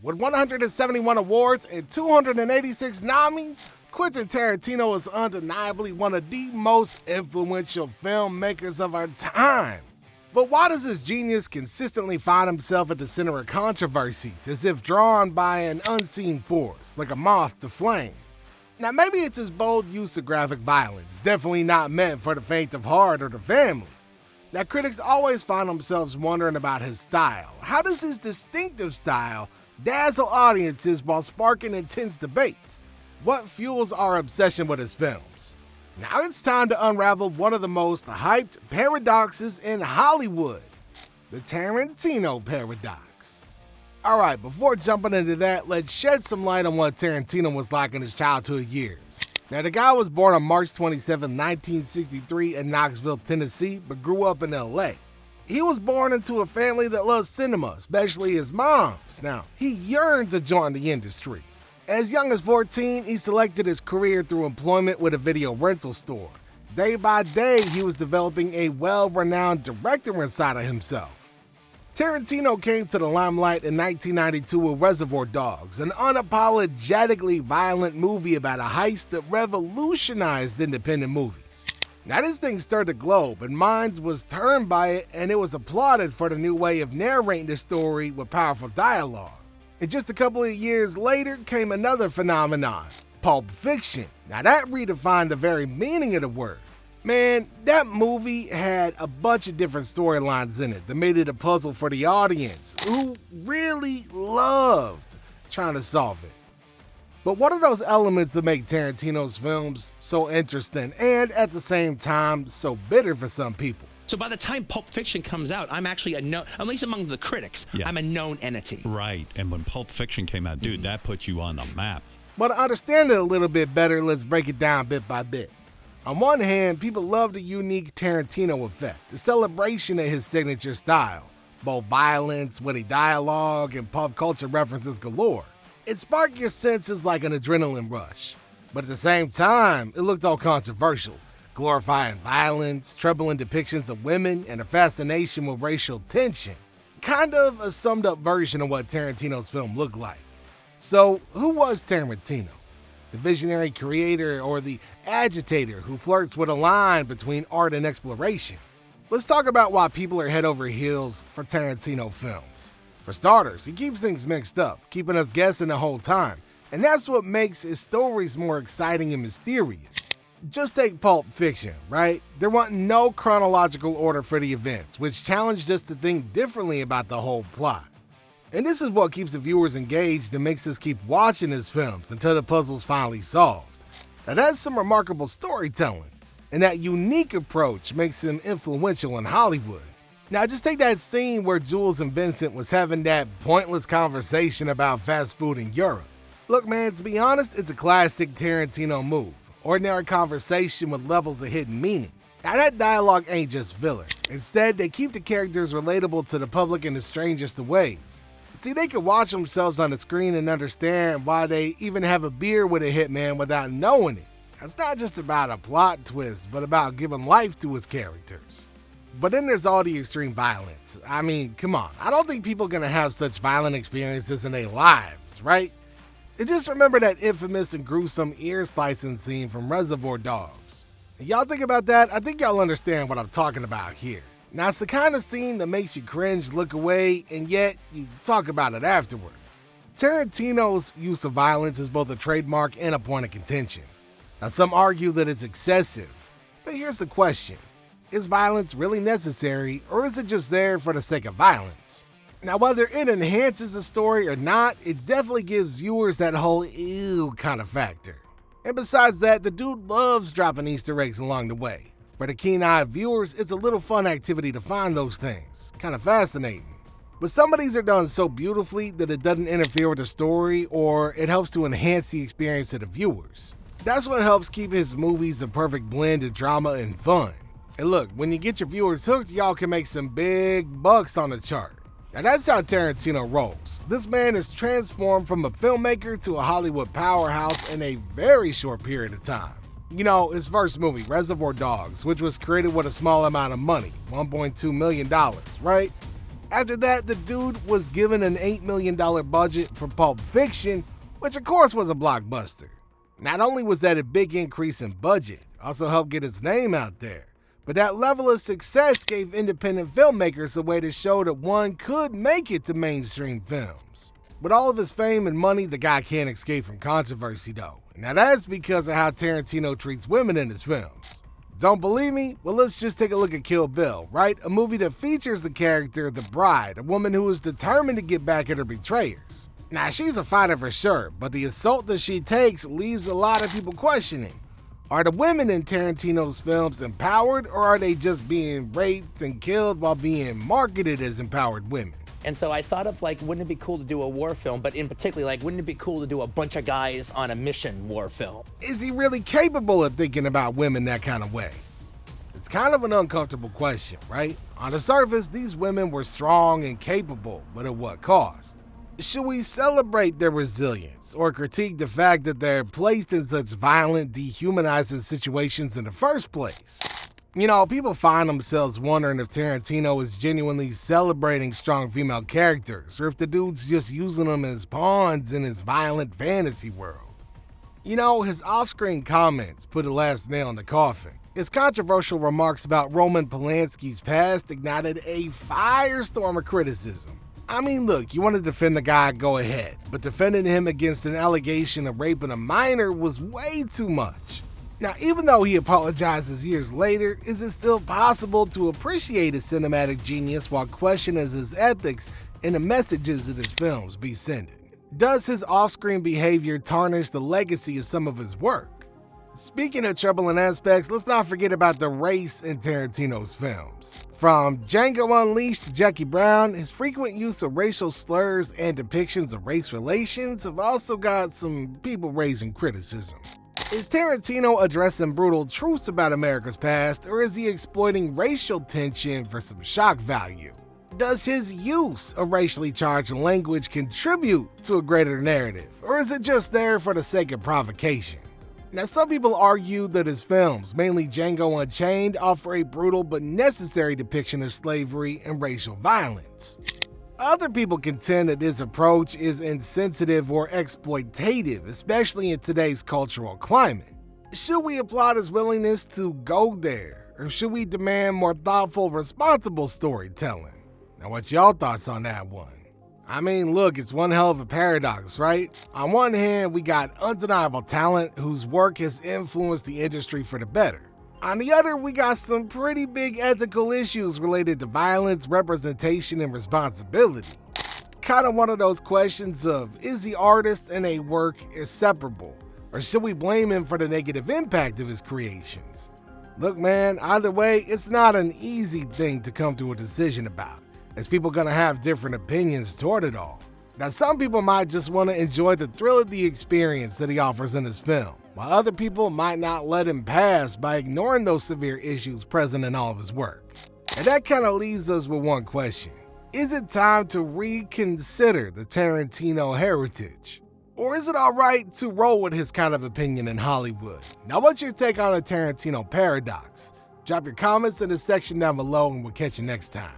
With 171 awards and 286 nominees, Quentin Tarantino is undeniably one of the most influential filmmakers of our time. But why does this genius consistently find himself at the center of controversies, as if drawn by an unseen force, like a moth to flame? Now maybe it's his bold use of graphic violence, definitely not meant for the faint of heart or the family. Now critics always find themselves wondering about his style. How does his distinctive style dazzle audiences while sparking intense debates? What fuels our obsession with his films? Now it's time to unravel one of the most hyped paradoxes in Hollywood, the Tarantino Paradox. Alright, before jumping into that, let's shed some light on what Tarantino was like in his childhood years. Now the guy was born on March 27, 1963 in Knoxville, Tennessee, but grew up in LA. He was born into a family that loves cinema, especially his mom's. Now, he yearned to join the industry. As young as 14, he selected his career through employment with a video rental store. Day by day, he was developing a well-renowned director inside of himself. Tarantino came to the limelight in 1992 with Reservoir Dogs, an unapologetically violent movie about a heist that revolutionized independent movies. Now this thing stirred the globe, and minds was turned by it, and it was applauded for the new way of narrating the story with powerful dialogue. And just a couple of years later came another phenomenon, Pulp Fiction. Now that redefined the very meaning of the word. Man, that movie had a bunch of different storylines in it that made it a puzzle for the audience, who really loved trying to solve it. But what are those elements that make Tarantino's films so interesting and at the same time so bitter for some people? So by the time Pulp Fiction comes out, I'm actually a known, at least among the critics, I'm a known entity. Right, and when Pulp Fiction came out, dude, that put you on the map. But to understand it a little bit better, let's break it down bit by bit. On one hand, people love the unique Tarantino effect, the celebration of his signature style, both violence, witty dialogue, and pop culture references galore. It sparked your senses like an adrenaline rush. But at the same time, it looked all controversial, glorifying violence, troubling depictions of women, and a fascination with racial tension. Kind of a summed up version of what Tarantino's film looked like. So, who was Tarantino? The visionary creator or the agitator who flirts with a line between art and exploration? Let's talk about why people are head over heels for Tarantino films. For starters, he keeps things mixed up, keeping us guessing the whole time, and that's what makes his stories more exciting and mysterious. Just take Pulp Fiction, right? There wasn't no chronological order for the events, which challenged us to think differently about the whole plot. And this is what keeps the viewers engaged and makes us keep watching his films until the puzzle's finally solved. Now that's some remarkable storytelling, and that unique approach makes him influential in Hollywood. Now just take that scene where Jules and Vincent was having that pointless conversation about fast food in Europe. Look man, to be honest, it's a classic Tarantino move. Ordinary conversation with levels of hidden meaning. Now that dialogue ain't just filler. Instead, they keep the characters relatable to the public in the strangest of ways. See, they can watch themselves on the screen and understand why they even have a beer with a hitman without knowing it. It's not just about a plot twist, but about giving life to his characters. But then there's all the extreme violence. I mean, come on, I don't think people are gonna have such violent experiences in their lives, right? And just remember that infamous and gruesome ear-slicing scene from Reservoir Dogs. And y'all think about that? I think y'all understand what I'm talking about here. Now, it's the kind of scene that makes you cringe, look away, and yet you talk about it afterward. Tarantino's use of violence is both a trademark and a point of contention. Now, some argue that it's excessive, but here's the question. Is violence really necessary, or is it just there for the sake of violence? Now, whether it enhances the story or not, it definitely gives viewers that whole ew kind of factor. And besides that, the dude loves dropping Easter eggs along the way. For the keen-eyed viewers, it's a little fun activity to find those things. Kind of fascinating. But some of these are done so beautifully that it doesn't interfere with the story, or it helps to enhance the experience of the viewers. That's what helps keep his movies a perfect blend of drama and fun. And look, when you get your viewers hooked, y'all can make some big bucks on the chart. Now that's how Tarantino rolls. This man is transformed from a filmmaker to a Hollywood powerhouse in a very short period of time. You know, his first movie, Reservoir Dogs, which was created with a small amount of money, $1.2 million, right? After that, the dude was given an $8 million budget for Pulp Fiction, which of course was a blockbuster. Not only was that a big increase in budget, also helped get his name out there, but that level of success gave independent filmmakers a way to show that one could make it to mainstream films. With all of his fame and money, the guy can't escape from controversy though. Now that's because of how Tarantino treats women in his films. Don't believe me? Well, let's just take a look at Kill Bill, right? A movie that features the character The Bride, a woman who is determined to get back at her betrayers. Now, she's a fighter for sure, but the assault that she takes leaves a lot of people questioning. Are the women in Tarantino's films empowered, or are they just being raped and killed while being marketed as empowered women? And so I thought of wouldn't it be cool to do a war film, but in particular, wouldn't it be cool to do a bunch of guys on a mission war film? Is he really capable of thinking about women that kind of way? It's kind of an uncomfortable question, right? On the surface, these women were strong and capable, but at what cost? Should we celebrate their resilience or critique the fact that they're placed in such violent, dehumanizing situations in the first place? You know, people find themselves wondering if Tarantino is genuinely celebrating strong female characters or if the dude's just using them as pawns in his violent fantasy world. You know, his off-screen comments put a last nail in the coffin. His controversial remarks about Roman Polanski's past ignited a firestorm of criticism. I mean, look, you want to defend the guy, go ahead, but defending him against an allegation of raping a minor was way too much. Now, even though he apologizes years later, is it still possible to appreciate his cinematic genius while questioning his ethics and the messages that his films be sending? Does his off-screen behavior tarnish the legacy of some of his work? Speaking of troubling aspects, let's not forget about the race in Tarantino's films. From Django Unleashed to Jackie Brown, his frequent use of racial slurs and depictions of race relations have also got some people raising criticism. Is Tarantino addressing brutal truths about America's past, or is he exploiting racial tension for some shock value? Does his use of racially charged language contribute to a greater narrative, or is it just there for the sake of provocation? Now, some people argue that his films, mainly Django Unchained, offer a brutal but necessary depiction of slavery and racial violence. Other people contend that this approach is insensitive or exploitative, especially in today's cultural climate. Should we applaud his willingness to go there, or should we demand more thoughtful, responsible storytelling? Now, what's y'all thoughts on that one? I mean, look, it's one hell of a paradox, right? On one hand, we got undeniable talent whose work has influenced the industry for the better. On the other, we got some pretty big ethical issues related to violence, representation, and responsibility. Kind of one of those questions of, is the artist and a work inseparable? Or should we blame him for the negative impact of his creations? Look, man, either way, it's not an easy thing to come to a decision about, as people gonna have different opinions toward it all. Now, some people might just want to enjoy the thrill of the experience that he offers in his film, while other people might not let him pass by ignoring those severe issues present in all of his work. And that kind of leaves us with one question. Is it time to reconsider the Tarantino heritage? Or is it alright to roll with his kind of opinion in Hollywood? Now, what's your take on the Tarantino Paradox? Drop your comments in the section down below and we'll catch you next time.